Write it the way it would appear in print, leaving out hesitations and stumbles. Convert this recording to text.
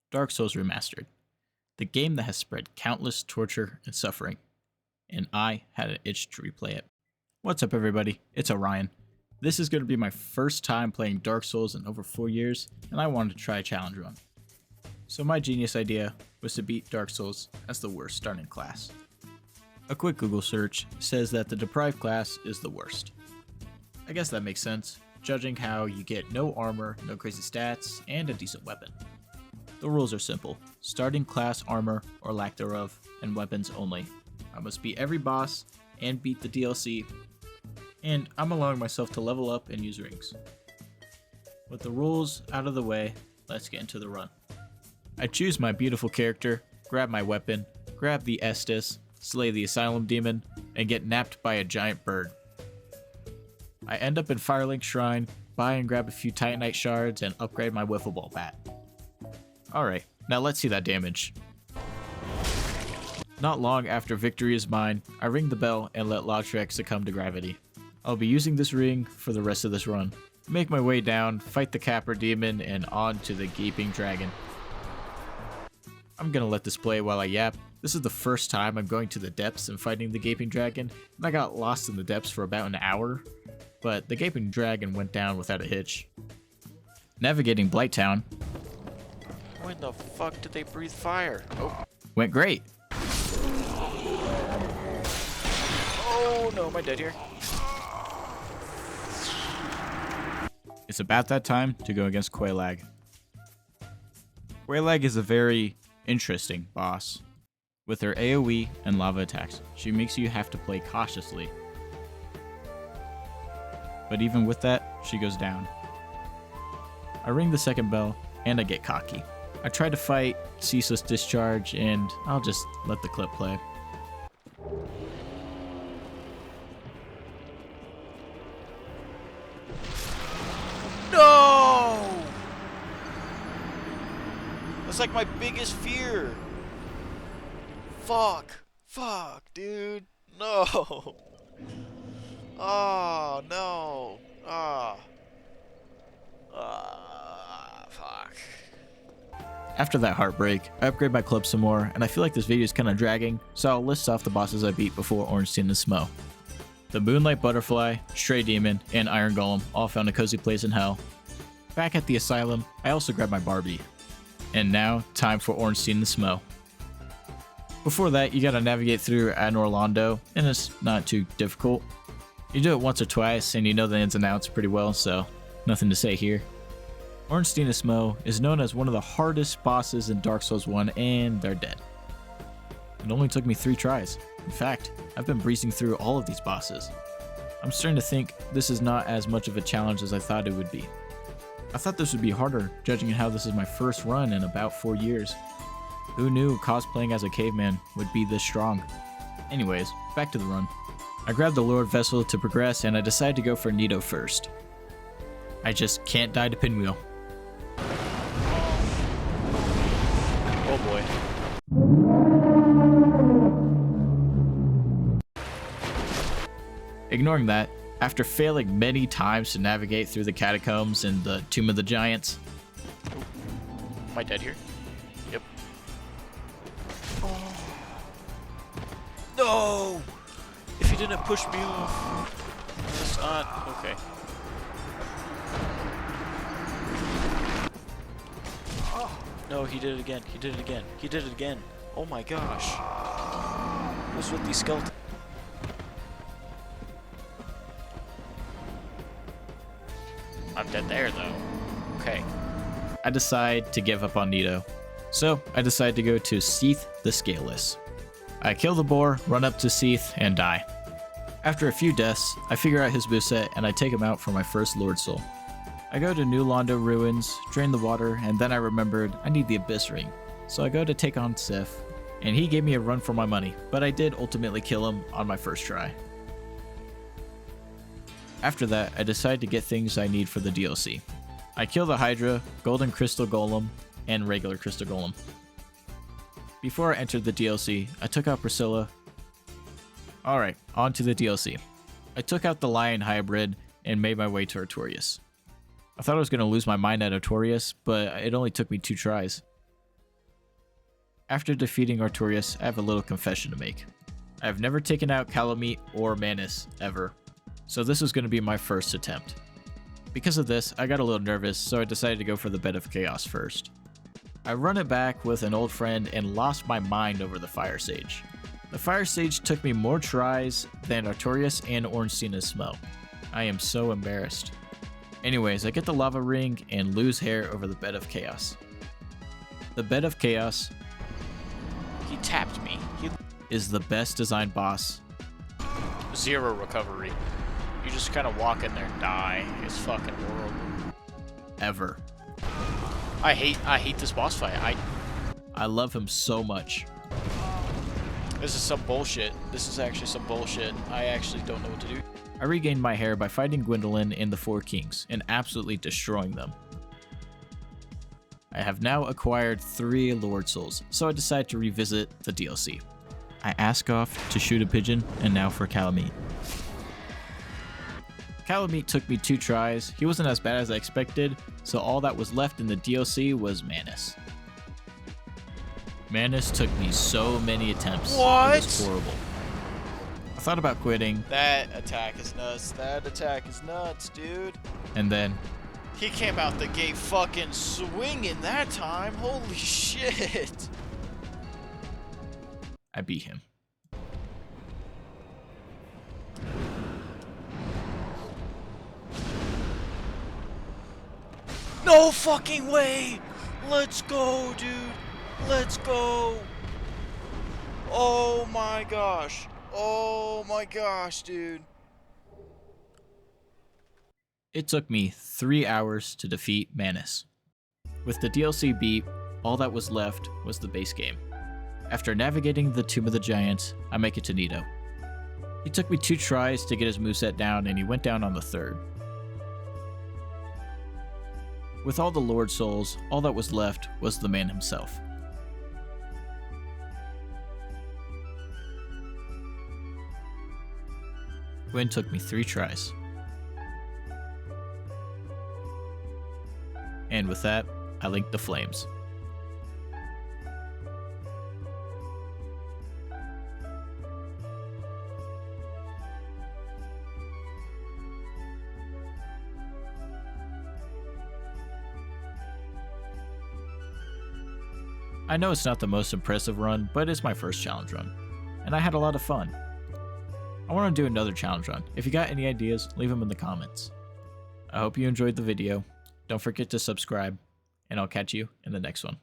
Dark Souls Remastered, the game that has spread countless torture and suffering, and I had an itch to replay it. What's up everybody, it's Orion. This is going to be my first time playing Dark Souls in over 4 years, and I wanted to try a challenge run. So my genius idea was to beat Dark Souls as the worst starting class. A quick Google search says that the deprived class is the worst. I guess that makes sense, judging how you get no armor, no crazy stats, and a decent weapon. The rules are simple: starting class armor or lack thereof, and weapons only. I must beat every boss and beat the DLC, and I'm allowing myself to level up and use rings. With the rules out of the way, let's get into the run. I choose my beautiful character, grab my weapon, grab the Estus, slay the Asylum Demon, and get napped by a giant bird. I end up in Firelink Shrine, buy and grab a few Titanite shards, and upgrade my Wiffle Ball bat. Alright, now let's see that damage. Not long after victory is mine, I ring the bell and let Lautrec succumb to gravity. I'll be using this ring for the rest of this run. Make my way down, fight the Capper Demon, and on to the Gaping Dragon. I'm gonna let this play while I yap. This is the first time I'm going to the depths and fighting the Gaping Dragon, and I got lost in the depths for about an hour, but the Gaping Dragon went down without a hitch. Navigating Blighttown When the fuck did they breathe fire? Oh. went great. Oh no, am I dead here? It's about that time to go against Quelaag. Quelaag is a very interesting boss. With her AoE and lava attacks, she makes you have to play cautiously. But even with that, she goes down. I ring the second bell, and I get cocky. I try to fight Ceaseless Discharge, and I'll just let the clip play. No! That's like my biggest fear. Fuck, dude. No. Oh, no. Fuck. After that heartbreak, I upgrade my club some more, and I feel like this video is kinda dragging, so I'll list off the bosses I beat before Ornstein and Smo. The Moonlight Butterfly, Stray Demon, and Iron Golem all found a cozy place in hell. Back at the Asylum, I also grabbed my Barbie. And now, time for Ornstein and Smo. Before that, you gotta navigate through Anor Londo, and it's not too difficult. You do it once or twice, and you know the ins and outs pretty well, so nothing to say here. Ornstein and Smo is known as one of the hardest bosses in Dark Souls 1, and they're dead. It only took me 3 tries. In fact, I've been breezing through all of these bosses. I'm starting to think this is not as much of a challenge as I thought it would be. I thought this would be harder, judging how this is my first run in about 4 years. Who knew cosplaying as a caveman would be this strong? Anyways, back to the run. I grabbed the Lord Vessel to progress, and I decided to go for Nito first. I just can't die to Pinwheel. Oh boy. Ignoring that, after failing many times to navigate through the catacombs and the Tomb of the Giants. Am I dead here? Yep. Oh. No! If he didn't push me off. It's on. Okay. No, he did it again. He did it again. He did it again. Oh my gosh. What's with these skeletons? I'm dead there, though. Okay. I decide to give up on Nito. So, I decide to go to Seath the Scaleless. I kill the boar, run up to Seath, and die. After a few deaths, I figure out his moveset and I take him out for my first Lord Soul. I go to New Londo Ruins, drain the water, and then I remembered I need the Abyss Ring. So I go to take on Sif, and he gave me a run for my money, but I did ultimately kill him on my first try. After that, I decide to get things I need for the DLC. I kill the Hydra, Golden Crystal Golem, and regular Crystal Golem. Before I entered the DLC, I took out Priscilla. Alright, on to the DLC. I took out the Lion Hybrid and made my way to Artorias. I thought I was going to lose my mind at Artorias, but it only took me 2 tries. After defeating Artorias, I have a little confession to make. I have never taken out Calamite or Manus, ever, so this was going to be my first attempt. Because of this, I got a little nervous, so I decided to go for the Bed of Chaos first. I run it back with an old friend and lost my mind over the Fire Sage. The Fire Sage took me more tries than Artorias and Ornstein's smell. I am so embarrassed. Anyways, I get the Lava Ring and lose hair over the Bed of Chaos. The Bed of Chaos He tapped me. is the best designed boss. Zero recovery. You just kind of walk in there and die. It's fucking horrible. Ever. I hate this boss fight. I love him so much. This is some bullshit. This is actually some bullshit. I actually don't know what to do. I regained my hair by fighting Gwendolyn and the Four Kings and absolutely destroying them. I have now acquired 3 Lord Souls, so I decide to revisit the DLC. I ask off to shoot a pigeon, and now for Calamite. Calamite took me 2 tries. He wasn't as bad as I expected, so all that was left in the DLC was Manus. Manus took me so many attempts. What? It was horrible. I thought about quitting, That attack is nuts. That attack is nuts, dude. and then He came out the gate fucking swinging that time. Holy shit. I beat him. No fucking way. Let's go, dude. Let's go. Oh my gosh. Oh my gosh, dude. It took me 3 hours to defeat Manus. With the DLC beat, all that was left was the base game. After navigating the Tomb of the Giants, I make it to Nito. He took me 2 tries to get his moveset down, and he went down on the 3rd. With all the Lord Souls, all that was left was the man himself. Gwen took me 3 tries. And with that, I linked the flames. I know it's not the most impressive run, but it's my first challenge run, and I had a lot of fun. I want to do another challenge run. If you got any ideas, leave them in the comments. I hope you enjoyed the video. Don't forget to subscribe, and I'll catch you in the next one.